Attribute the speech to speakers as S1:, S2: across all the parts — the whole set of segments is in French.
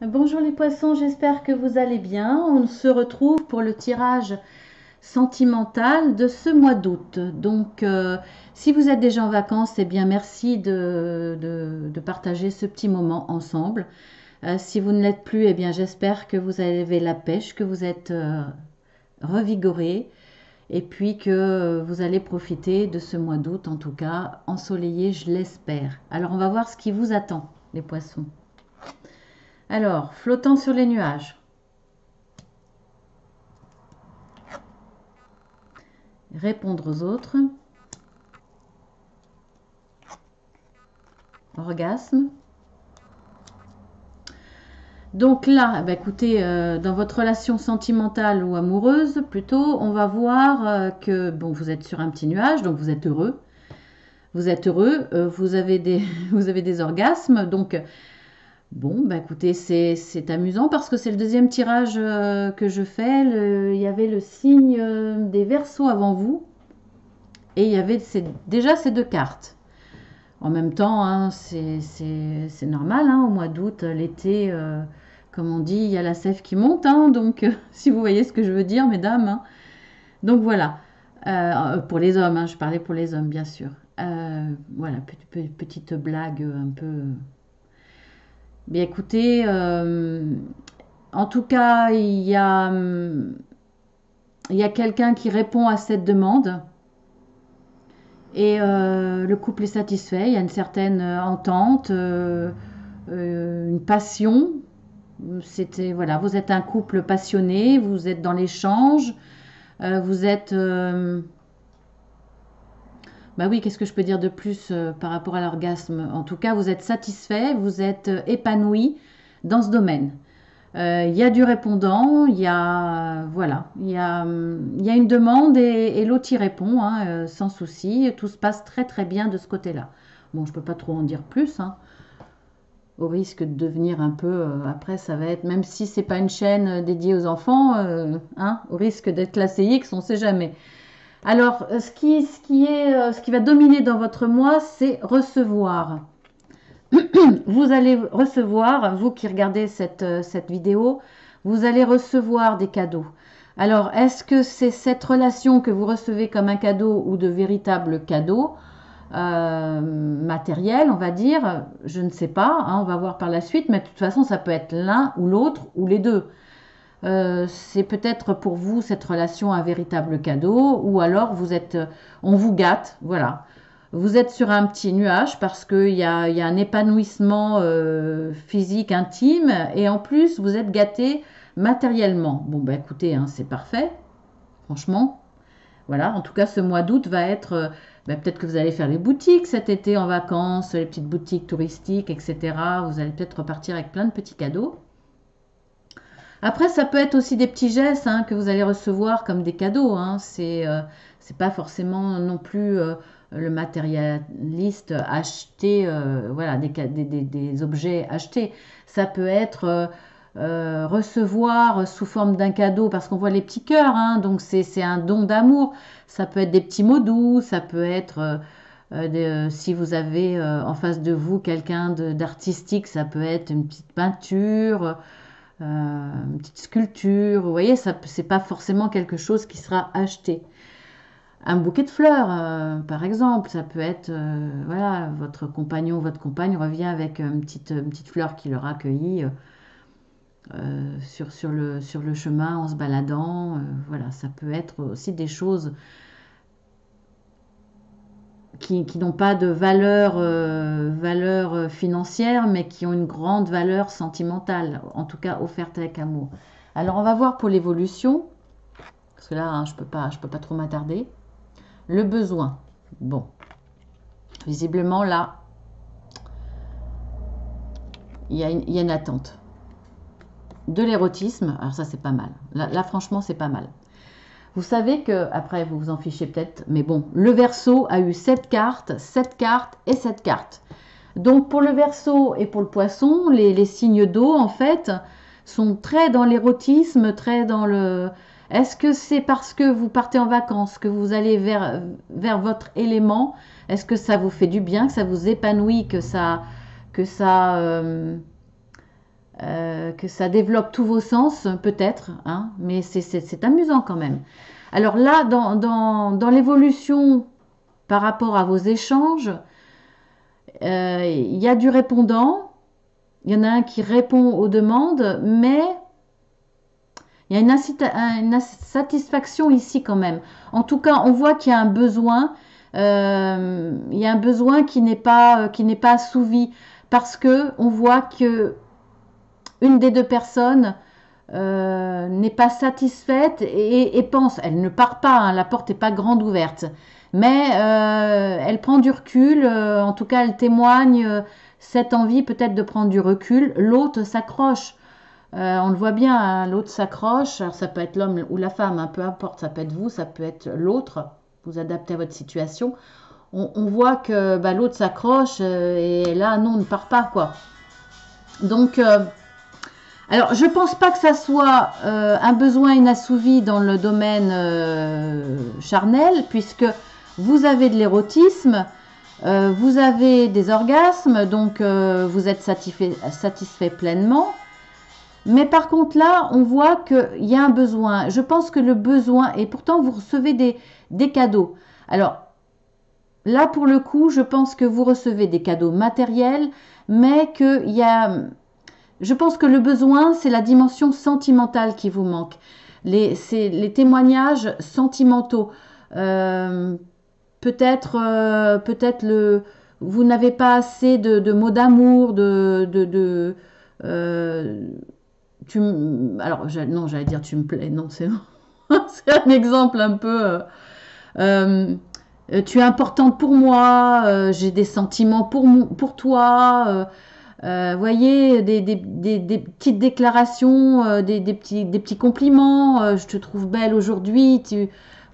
S1: Bonjour les poissons, j'espère que vous allez bien. On se retrouve pour le tirage sentimental de ce mois d'août. Donc, si vous êtes déjà en vacances, eh bien merci de partager ce petit moment ensemble. Si vous ne l'êtes plus, eh bien j'espère que vous avez la pêche, que vous êtes revigoré et puis que vous allez profiter de ce mois d'août, en tout cas ensoleillé, je l'espère. Alors, on va voir ce qui vous attend, les poissons. Alors, flottant sur les nuages. Répondre aux autres, orgasme. Donc là, bah écoutez, dans votre relation sentimentale ou amoureuse, plutôt, on va voir que bon, vous êtes sur un petit nuage, donc vous êtes heureux. Vous êtes heureux, vous avez des, vous avez des orgasmes. Donc, bon, bah écoutez, c'est amusant parce que c'est le deuxième tirage que je fais. Il y avait le signe des Verseaux avant vous et il y avait déjà ces deux cartes. En même temps, hein, c'est normal, hein, au mois d'août, l'été, comme on dit, il y a la sève qui monte, hein, donc si vous voyez ce que je veux dire, mesdames. Hein. Donc voilà, pour les hommes, hein, je parlais pour les hommes, bien sûr. Voilà, petite blague un peu. Bien écoutez, en tout cas, il y a quelqu'un qui répond à cette demande. Et le couple est satisfait, il y a une certaine entente, une passion. C'était voilà, vous êtes un couple passionné, vous êtes dans l'échange, vous êtes bah oui, qu'est-ce que je peux dire de plus par rapport à l'orgasme? En tout cas, vous êtes satisfait, vous êtes épanoui dans ce domaine. Il y a du répondant, il y a voilà, il y a une demande et l'autre y répond hein, sans souci. Tout se passe très très bien de ce côté-là. Bon, je peux pas trop en dire plus, hein, au risque de devenir un peu. Après, ça va être même si c'est pas une chaîne dédiée aux enfants, hein, au risque d'être classé X, on sait jamais. Alors, ce qui va dominer dans votre mois, c'est recevoir. Vous allez recevoir, vous qui regardez cette vidéo, vous allez recevoir des cadeaux. Alors, est-ce que c'est cette relation que vous recevez comme un cadeau ou de véritables cadeaux matériels, on va dire? Je ne sais pas, hein, on va voir par la suite, mais de toute façon, ça peut être l'un ou l'autre ou les deux. C'est peut-être pour vous cette relation un véritable cadeau, ou alors on vous gâte, voilà. Vous êtes sur un petit nuage parce qu'il y a un épanouissement physique intime et en plus vous êtes gâté matériellement. Bon bah écoutez, hein, c'est parfait, franchement. Voilà, en tout cas ce mois d'août va être, bah, peut-être que vous allez faire les boutiques cet été en vacances, les petites boutiques touristiques, etc. Vous allez peut-être repartir avec plein de petits cadeaux. Après, ça peut être aussi des petits gestes hein, que vous allez recevoir comme des cadeaux. Hein. C'est pas forcément non plus le matérialiste acheté, voilà, des objets achetés. Ça peut être recevoir sous forme d'un cadeau parce qu'on voit les petits cœurs, hein, donc c'est un don d'amour. Ça peut être des petits mots doux, ça peut être si vous avez en face de vous quelqu'un d'artistique, ça peut être une petite peinture une petite sculpture. Vous voyez, ça, c'est pas forcément quelque chose qui sera acheté. Un bouquet de fleurs, par exemple, ça peut être, voilà, votre compagnon, votre compagne revient avec une petite fleur qu'il aura accueillie sur le chemin en se baladant. Voilà, ça peut être aussi des choses qui n'ont pas de valeur financière, mais qui ont une grande valeur sentimentale, en tout cas offerte avec amour. Alors on va voir pour l'évolution, parce que là hein, je peux pas trop m'attarder. Le besoin. Bon, visiblement là, il y a une attente. De l'érotisme, alors ça c'est pas mal. Là franchement c'est pas mal. Vous savez que, après vous vous en fichez peut-être, mais bon, le Verseau a eu 7 cartes et 7 cartes. Donc pour le Verseau et pour le Poisson, les signes d'eau en fait sont très dans l'érotisme, très dans le... Est-ce que c'est parce que vous partez en vacances, que vous allez vers votre élément? Est-ce que ça vous fait du bien, que ça vous épanouit, que ça que ça développe tous vos sens, peut-être, hein, mais c'est amusant quand même. Alors là, dans l'évolution par rapport à vos échanges, il y a du répondant, il y en a un qui répond aux demandes, mais il y a une insatisfaction ici quand même. En tout cas, on voit qu'il y a un besoin, il y a un besoin qui n'est pas assouvi parce que on voit que une des deux personnes n'est pas satisfaite et pense, elle ne part pas, hein, la porte n'est pas grande ouverte, mais elle prend du recul, en tout cas elle témoigne cette envie peut-être de prendre du recul, l'autre s'accroche. On le voit bien, hein, l'autre s'accroche, alors ça peut être l'homme ou la femme, hein, peu importe, ça peut être vous, ça peut être l'autre, vous adaptez à votre situation. On voit que bah, l'autre s'accroche et là non, on ne part pas quoi. Donc alors, je pense pas que ça soit un besoin inassouvi dans le domaine charnel, puisque vous avez de l'érotisme, vous avez des orgasmes, donc vous êtes satisfait pleinement. Mais par contre, là, on voit qu'il y a un besoin. Je pense que le besoin, et pourtant vous recevez des cadeaux. Alors, là, pour le coup, je pense que vous recevez des cadeaux matériels, mais qu'il y a... Je pense que le besoin, c'est la dimension sentimentale qui vous manque. C'est les témoignages sentimentaux. Peut-être vous n'avez pas assez de mots d'amour, alors non, j'allais dire tu me plais. Non, c'est c'est un exemple un peu. Tu es importante pour moi. J'ai des sentiments pour toi. Voyez, des petites déclarations, des petits compliments. Je te trouve belle aujourd'hui.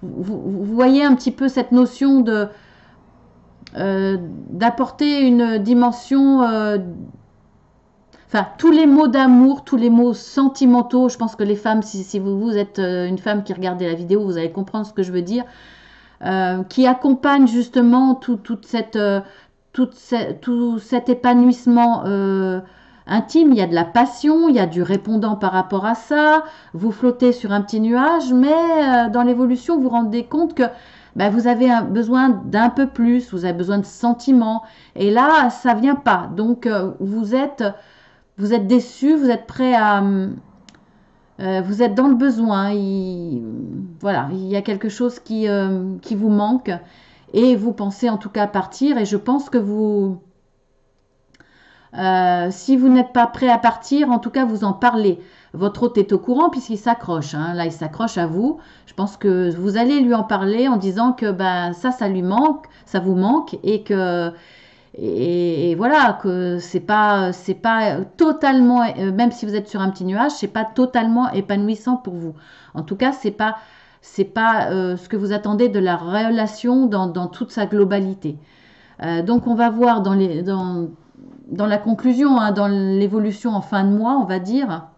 S1: Vous voyez un petit peu cette notion d'apporter une dimension. Enfin, tous les mots d'amour, tous les mots sentimentaux. Je pense que les femmes, si vous êtes une femme qui regardez la vidéo, vous allez comprendre ce que je veux dire. Qui accompagne justement tout cet épanouissement intime. Il y a de la passion, il y a du répondant par rapport à ça. Vous flottez sur un petit nuage, mais dans l'évolution, vous vous rendez compte que ben, vous avez besoin d'un peu plus, vous avez besoin de sentiments. Et là, ça vient pas. Donc, vous êtes déçu, vous êtes prêt à... vous êtes dans le besoin, voilà, il y a quelque chose qui vous manque et vous pensez en tout cas partir et je pense que si vous n'êtes pas prêt à partir, en tout cas vous en parlez. Votre hôte est au courant puisqu'il s'accroche, hein. Là il s'accroche à vous. Je pense que vous allez lui en parler en disant que ben, ça lui manque, ça vous manque et que... Et voilà, que c'est pas totalement, même si vous êtes sur un petit nuage, c'est pas totalement épanouissant pour vous. En tout cas, c'est pas ce que vous attendez de la relation dans toute sa globalité. Donc, on va voir dans la conclusion, hein, dans l'évolution en fin de mois, on va dire,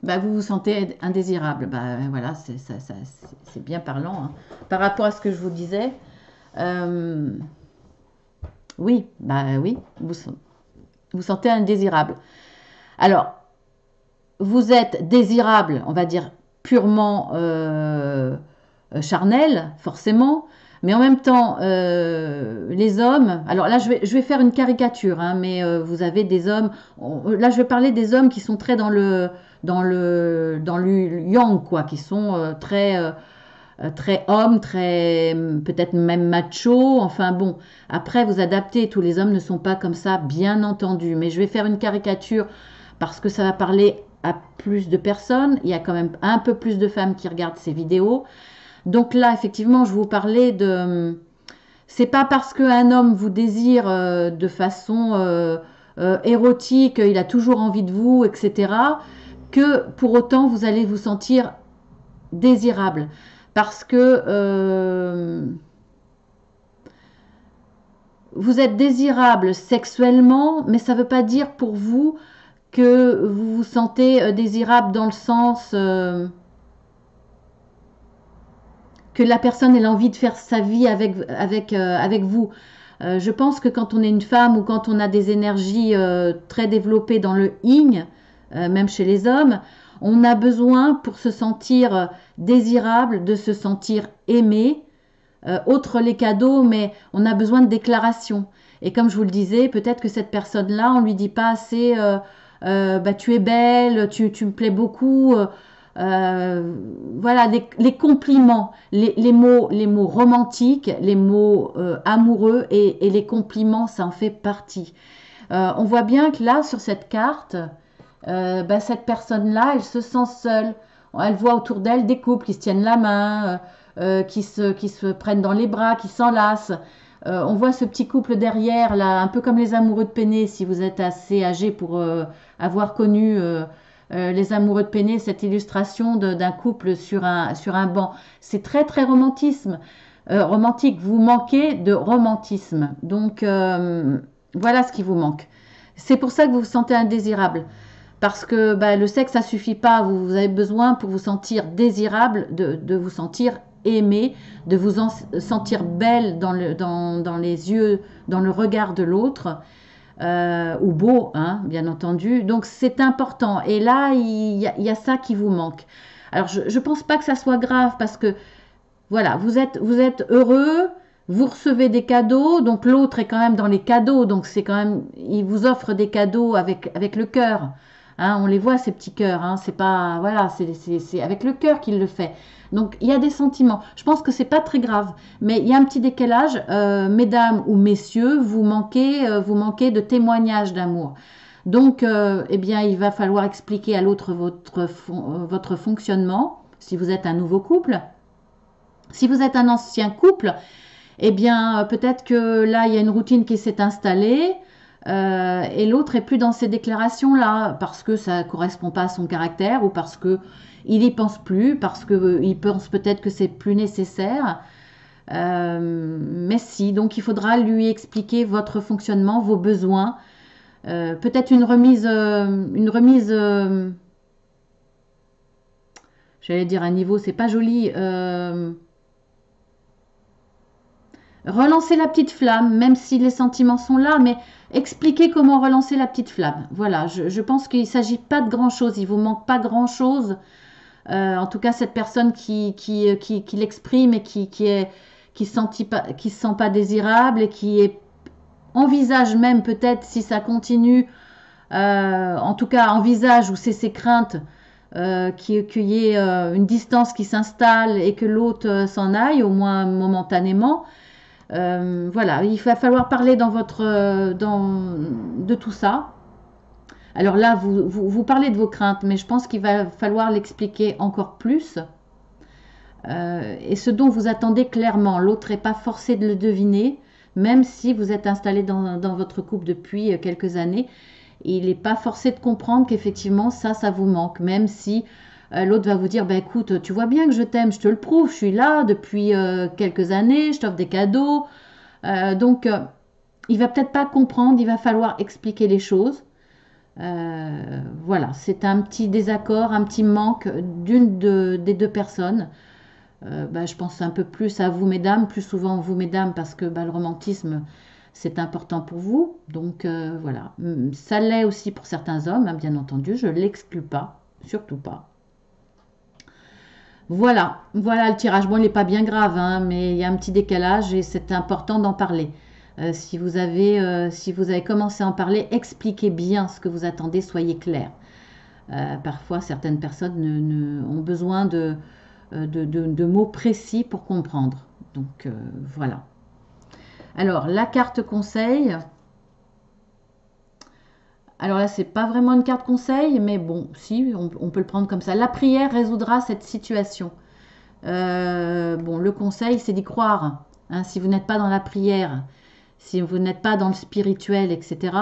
S1: bah, vous vous sentez indésirable. Bah, voilà, c'est bien parlant, hein. Par rapport à ce que je vous disais. Oui, bah oui, vous sentez indésirable. Alors, vous êtes désirable, on va dire purement charnel, forcément, mais en même temps, les hommes. Alors là, je vais faire une caricature, hein, mais vous avez des hommes. Là, je vais parler des hommes qui sont très dans le yang, quoi, qui sont très homme, très peut-être même macho, enfin bon, après vous adaptez, tous les hommes ne sont pas comme ça, bien entendu, mais je vais faire une caricature parce que ça va parler à plus de personnes, il y a quand même un peu plus de femmes qui regardent ces vidéos, donc là effectivement je vous parlais de... C'est pas parce qu'un homme vous désire de façon érotique, il a toujours envie de vous, etc., que pour autant vous allez vous sentir désirable. Parce que vous êtes désirable sexuellement, mais ça ne veut pas dire pour vous que vous vous sentez désirable dans le sens que la personne ait envie de faire sa vie avec vous. Je pense que quand on est une femme ou quand on a des énergies très développées dans le yin, même chez les hommes, on a besoin pour se sentir désirable, de se sentir aimé, autre les cadeaux, mais on a besoin de déclarations. Et comme je vous le disais, peut-être que cette personne-là, on lui dit pas assez bah, tu es belle, tu me plais beaucoup. Voilà, les compliments, les mots romantiques, les mots amoureux et les compliments, ça en fait partie. On voit bien que là, sur cette carte, bah, cette personne-là, elle se sent seule. Elle voit autour d'elle des couples qui se tiennent la main, qui se prennent dans les bras, qui s'enlacent. On voit ce petit couple derrière, là, un peu comme les amoureux de Pénée, si vous êtes assez âgé pour avoir connu les amoureux de Pénée, cette illustration d'un couple sur un banc. C'est très très romantique. Vous manquez de romantisme. Donc voilà ce qui vous manque. C'est pour ça que vous vous sentez indésirable. Parce que bah, le sexe, ça suffit pas. Vous avez besoin, pour vous sentir désirable, de vous sentir aimé, de vous sentir belle dans les yeux, dans le regard de l'autre, ou beau, hein, bien entendu. Donc c'est important. Et là, il y a ça qui vous manque. Alors je ne pense pas que ça soit grave parce que voilà, vous êtes heureux, vous recevez des cadeaux, donc l'autre est quand même dans les cadeaux, donc c'est quand même, il vous offre des cadeaux avec le cœur. Hein, on les voit ces petits cœurs, hein, c'est pas, voilà, c'est avec le cœur qu'il le fait. Donc il y a des sentiments. Je pense que c'est pas très grave, mais il y a un petit décalage, mesdames ou messieurs, vous manquez de témoignages d'amour. Donc, eh bien, il va falloir expliquer à l'autre votre fonctionnement, si vous êtes un nouveau couple. Si vous êtes un ancien couple, eh bien, peut-être que là, il y a une routine qui s'est installée et l'autre est plus dans ces déclarations-là parce que ça ne correspond pas à son caractère ou parce que il y pense plus, parce qu'il pense peut-être que c'est plus nécessaire. Mais si, donc il faudra lui expliquer votre fonctionnement, vos besoins, peut-être une remise, j'allais dire à niveau, c'est pas joli. Relancer la petite flamme, même si les sentiments sont là, mais expliquer comment relancer la petite flamme. Voilà, je pense qu'il ne s'agit pas de grand-chose, il ne vous manque pas grand-chose. En tout cas, cette personne qui l'exprime et qui se sent pas désirable et envisage même peut-être si ça continue, en tout cas envisage ou c'est ses craintes, qu'il y ait une distance qui s'installe et que l'autre s'en aille, au moins momentanément. Voilà, il va falloir parler de tout ça. Alors là, vous parlez de vos craintes, mais je pense qu'il va falloir l'expliquer encore plus. Et ce dont vous attendez clairement, l'autre n'est pas forcé de le deviner, même si vous êtes installé dans votre couple depuis quelques années. Il n'est pas forcé de comprendre qu'effectivement, ça vous manque, même si l'autre va vous dire, bah, écoute, tu vois bien que je t'aime, je te le prouve, je suis là depuis quelques années, je t'offre des cadeaux. Donc, il va peut-être pas comprendre, il va falloir expliquer les choses. Voilà, c'est un petit désaccord, un petit manque des deux personnes. Bah, je pense un peu plus à vous, mesdames, plus souvent vous, mesdames, parce que bah, le romantisme, c'est important pour vous. Donc, voilà. Ça l'est aussi pour certains hommes, hein, bien entendu, je ne l'exclus pas, surtout pas. Voilà, le tirage. Bon, il n'est pas bien grave, hein, mais il y a un petit décalage et c'est important d'en parler. Si vous avez commencé à en parler, expliquez bien ce que vous attendez, soyez clair. Parfois, certaines personnes ont besoin de mots précis pour comprendre. Donc, voilà. Alors, la carte conseil. Alors là, c'est pas vraiment une carte conseil, mais bon, si, on peut le prendre comme ça. La prière résoudra cette situation. Bon, le conseil, c'est d'y croire. Hein, si vous n'êtes pas dans la prière, si vous n'êtes pas dans le spirituel, etc.,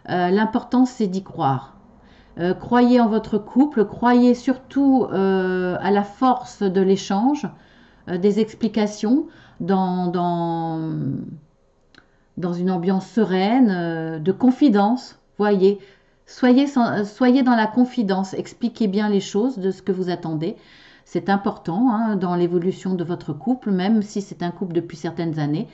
S1: l'important, c'est d'y croire. Croyez en votre couple, croyez surtout à la force de l'échange, des explications dans une ambiance sereine, de confidence. Voyez, soyez dans la confidence, expliquez bien les choses de ce que vous attendez. C'est important hein, dans l'évolution de votre couple, même si c'est un couple depuis certaines années.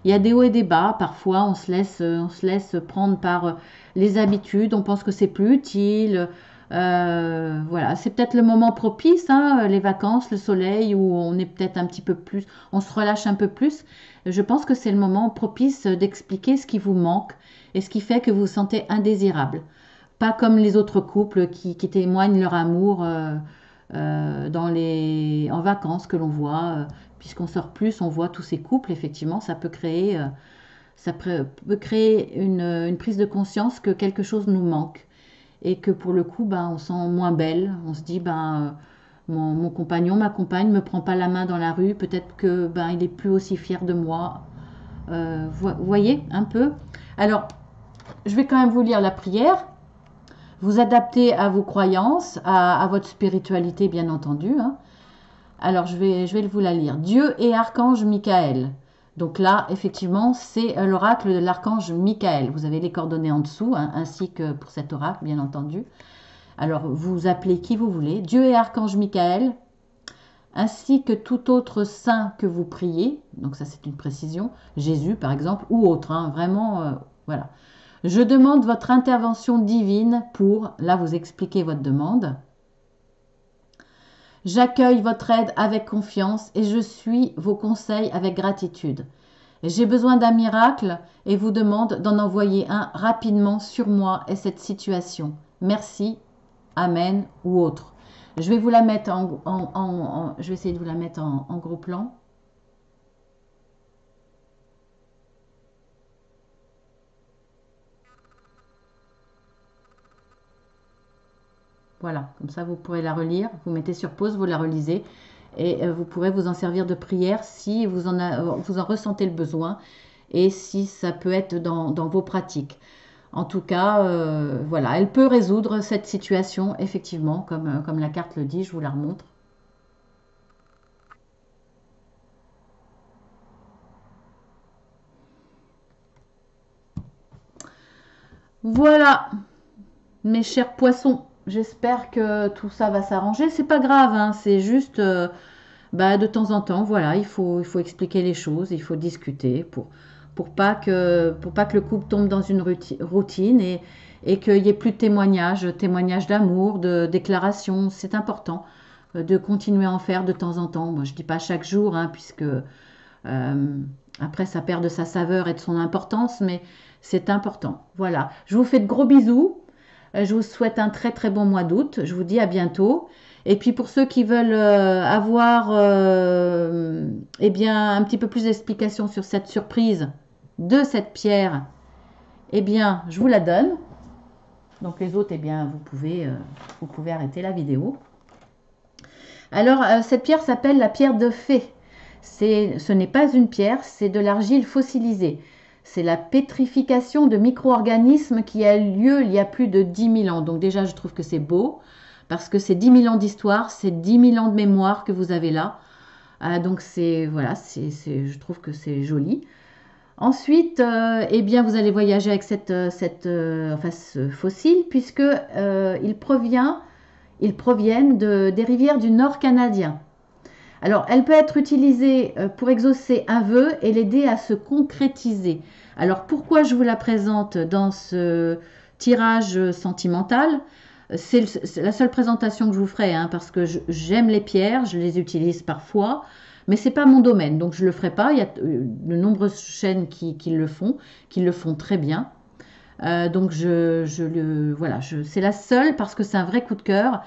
S1: Il y a des hauts et des bas. Parfois, on se laisse prendre par les habitudes. On pense que c'est plus utile. Voilà, c'est peut-être le moment propice, hein, les vacances, le soleil, où on est peut-être un petit peu plus, on se relâche un peu plus. Je pense que c'est le moment propice d'expliquer ce qui vous manque et ce qui fait que vous vous sentez indésirable. Pas comme les autres couples qui témoignent leur amour en vacances que l'on voit. Puisqu'on sort plus, on voit tous ces couples, effectivement, peut créer une prise de conscience que quelque chose nous manque et que pour le coup, ben, on sent moins belle. On se dit, ben, mon compagnon, ma compagne me prend pas la main dans la rue, peut-être que ben, il est plus aussi fier de moi. Vous voyez un peu. Alors, je vais quand même vous lire la prière. Vous adaptez à vos croyances, à votre spiritualité, bien entendu, hein. Alors, je vais vous la lire. Dieu et archange Michael. Donc là, effectivement, c'est l'oracle de l'archange Michael. Vous avez les coordonnées en dessous, hein, ainsi que pour cet oracle, bien entendu. Alors, vous appelez qui vous voulez. Dieu et archange Michael, ainsi que tout autre saint que vous priez. Donc ça, c'est une précision. Jésus, par exemple, ou autre. Hein, vraiment, voilà. Je demande votre intervention divine pour... Là, vous expliquez votre demande. J'accueille votre aide avec confiance et je suis vos conseils avec gratitude. J'ai besoin d'un miracle et vous demande d'en envoyer un rapidement sur moi et cette situation. Merci, Amen ou autre. Je vais vous la mettre je vais essayer de vous la mettre en gros plan. Voilà, comme ça vous pourrez la relire. Vous mettez sur pause, vous la relisez et vous pourrez vous en servir de prière si vous en ressentez le besoin et si ça peut être dans vos pratiques. En tout cas, voilà, elle peut résoudre cette situation, effectivement, comme la carte le dit, je vous la remontre. Voilà, mes chers poissons, j'espère que tout ça va s'arranger. C'est pas grave, hein, c'est juste bah, de temps en temps, voilà, il faut expliquer les choses, il faut discuter pour pas que le couple tombe dans une routine et qu'il n'y ait plus de témoignages d'amour, de déclarations. C'est important de continuer à en faire de temps en temps. Moi, je dis pas chaque jour, hein, puisque après ça perd de sa saveur et de son importance, mais c'est important. Voilà, je vous fais de gros bisous. Je vous souhaite un très très bon mois d'août. Je vous dis à bientôt. Et puis pour ceux qui veulent avoir eh bien, un petit peu plus d'explications sur cette surprise de cette pierre, eh bien, je vous la donne. Donc les autres, eh bien, vous pouvez arrêter la vidéo. Alors, cette pierre s'appelle la pierre de fée. Ce n'est pas une pierre, c'est de l'argile fossilisée. C'est la pétrification de micro-organismes qui a lieu il y a plus de 10 000 ans. Donc déjà, je trouve que c'est beau, parce que c'est 10 000 ans d'histoire, c'est 10 000 ans de mémoire que vous avez là. Donc voilà, je trouve que c'est joli. Ensuite, eh bien, vous allez voyager avec ce fossile, puisque ils proviennent des rivières du nord canadien. Alors, elle peut être utilisée pour exaucer un vœu et l'aider à se concrétiser. Alors, pourquoi je vous la présente dans ce tirage sentimental? C'est la seule présentation que je vous ferai, hein, parce que j'aime les pierres, je les utilise parfois, mais c'est pas mon domaine, donc je ne le ferai pas. Il y a de nombreuses chaînes qui le font très bien. Donc voilà, c'est la seule parce que c'est un vrai coup de cœur.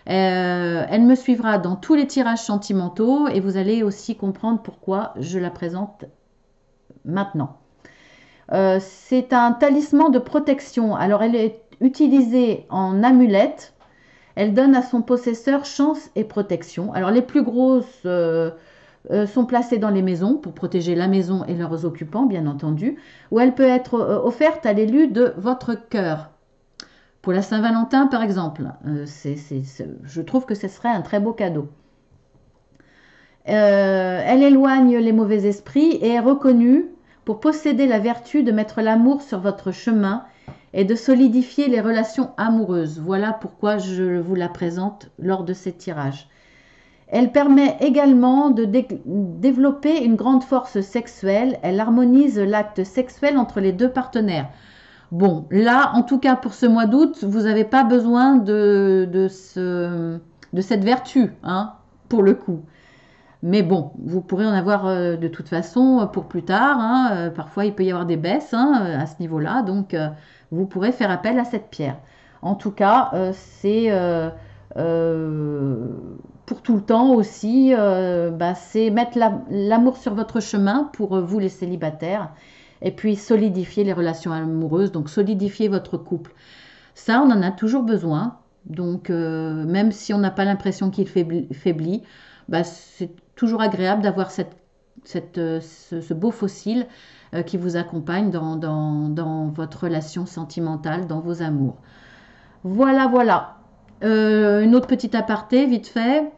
S1: Elle me suivra dans tous les tirages sentimentaux et vous allez aussi comprendre pourquoi je la présente maintenant. C'est un talisman de protection. Alors elle est utilisée en amulette. Elle donne à son possesseur chance et protection. Alors les plus grosses sont placées dans les maisons pour protéger la maison et leurs occupants, bien entendu, ou elle peut être offerte à l'élu de votre cœur. Pour la Saint-Valentin, par exemple, je trouve que ce serait un très beau cadeau. Elle éloigne les mauvais esprits et est reconnue pour posséder la vertu de mettre l'amour sur votre chemin et de solidifier les relations amoureuses. Voilà pourquoi je vous la présente lors de ces tirages. Elle permet également de développer une grande force sexuelle. Elle harmonise l'acte sexuel entre les deux partenaires. Bon, là, en tout cas pour ce mois d'août, vous n'avez pas besoin de cette vertu, hein, pour le coup. Mais bon, vous pourrez en avoir de toute façon pour plus tard, hein. Parfois, il peut y avoir des baisses, hein, à ce niveau-là. Donc, vous pourrez faire appel à cette pierre. En tout cas, c'est pour tout le temps aussi. Bah, c'est mettre l'amour sur votre chemin pour vous les célibataires. Et puis solidifier les relations amoureuses, donc solidifier votre couple. Ça, on en a toujours besoin. Donc, même si on n'a pas l'impression qu'il faiblit, bah, c'est toujours agréable d'avoir ce beau fossile qui vous accompagne dans votre relation sentimentale, dans vos amours. Voilà, voilà. Une autre petite aparté, vite fait.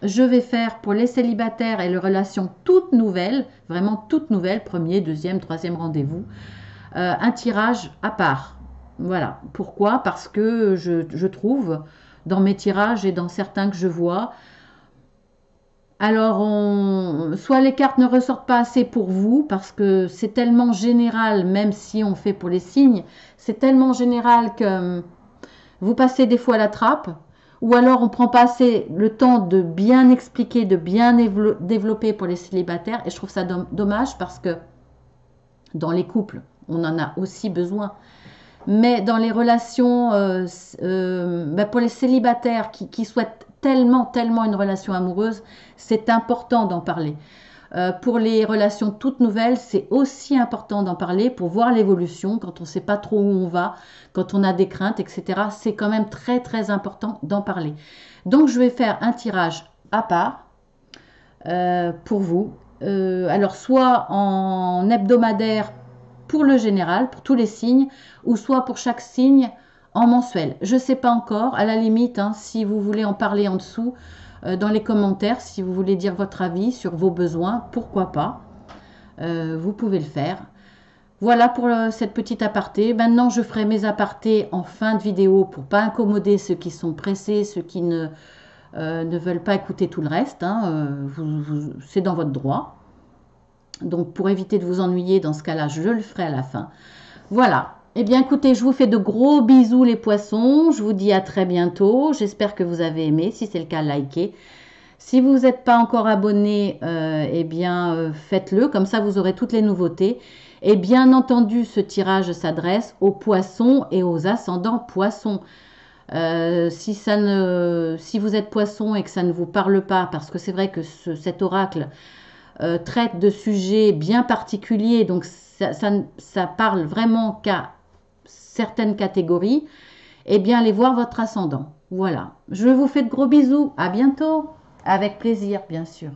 S1: Je vais faire pour les célibataires et les relations toutes nouvelles, vraiment toutes nouvelles, premier, deuxième, troisième rendez-vous, un tirage à part. Voilà. Pourquoi? Parce que je trouve dans mes tirages et dans certains que je vois, alors soit les cartes ne ressortent pas assez pour vous, parce que c'est tellement général, même si on fait pour les signes, c'est tellement général que vous passez des fois la trappe, ou alors on ne prend pas assez le temps de bien expliquer, de bien développer pour les célibataires, et je trouve ça dommage parce que dans les couples, on en a aussi besoin. Mais dans les relations, pour les célibataires qui souhaitent tellement une relation amoureuse, c'est important d'en parler. Pour les relations toutes nouvelles, c'est aussi important d'en parler pour voir l'évolution quand on ne sait pas trop où on va, quand on a des craintes, etc. C'est quand même très important d'en parler. Donc je vais faire un tirage à part pour vous. Alors soit en hebdomadaire pour le général, pour tous les signes, ou soit pour chaque signe en mensuel. Je ne sais pas encore, à la limite, hein, si vous voulez en parler en dessous, dans les commentaires, si vous voulez dire votre avis sur vos besoins, pourquoi pas, vous pouvez le faire. Voilà pour cette petite aparté. Maintenant, je ferai mes apartés en fin de vidéo pour pas incommoder ceux qui sont pressés, ceux qui ne veulent pas écouter tout le reste, hein. C'est dans votre droit. Donc, pour éviter de vous ennuyer, dans ce cas-là, je le ferai à la fin. Voilà. Eh bien, écoutez, je vous fais de gros bisous les poissons. Je vous dis à très bientôt. J'espère que vous avez aimé. Si c'est le cas, likez. Si vous n'êtes pas encore abonné, eh bien, faites-le. Comme ça, vous aurez toutes les nouveautés. Et bien entendu, ce tirage s'adresse aux poissons et aux ascendants poissons. Si vous êtes poisson et que ça ne vous parle pas, parce que c'est vrai que cet oracle traite de sujets bien particuliers, donc ça parle vraiment qu'à certaines catégories, eh bien, allez voir votre ascendant. Voilà. Je vous fais de gros bisous. À bientôt. Avec plaisir, bien sûr.